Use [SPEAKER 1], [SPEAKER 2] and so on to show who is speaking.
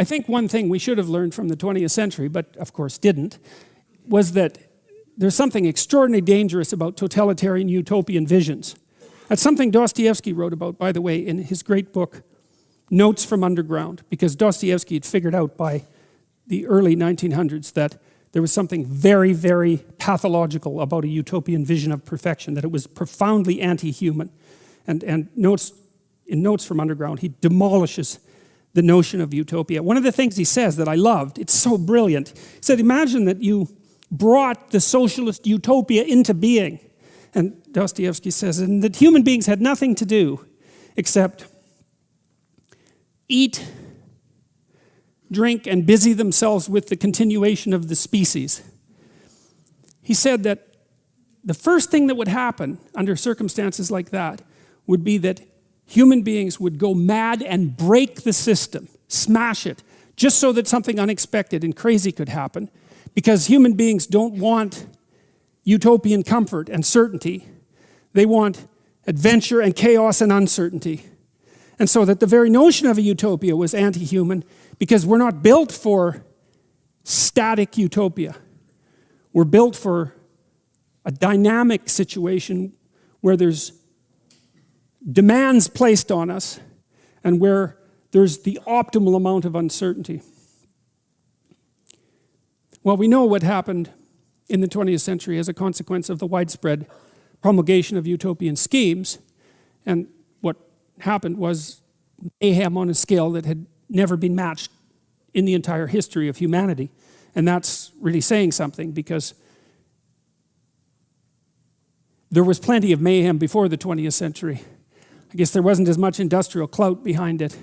[SPEAKER 1] I think one thing we should have learned from the 20th century, but of course didn't, was that there's something extraordinarily dangerous about totalitarian utopian visions. That's something Dostoevsky wrote about, by the way, in his great book, Notes from Underground, because Dostoevsky had figured out by the early 1900s that there was something very, very pathological about a utopian vision of perfection, that it was profoundly anti-human. And in Notes from Underground, he demolishes the notion of utopia. One of the things he says that I loved, it's so brilliant, he said, imagine that you brought the socialist utopia into being. And Dostoevsky says, and that human beings had nothing to do except eat, drink, and busy themselves with the continuation of the species. He said that the first thing that would happen under circumstances like that would be that human beings would go mad and break the system, smash it, just so that something unexpected and crazy could happen, because human beings don't want utopian comfort and certainty. They want adventure and chaos and uncertainty. And so that the very notion of a utopia was anti-human, because we're not built for static utopia. We're built for a dynamic situation where there's demands placed on us and where there's the optimal amount of uncertainty. Well, we know what happened in the 20th century as a consequence of the widespread promulgation of utopian schemes. And what happened was mayhem on a scale that had never been matched in the entire history of humanity. And that's really saying something, because there was plenty of mayhem before the 20th century. I guess there wasn't as much industrial clout behind it.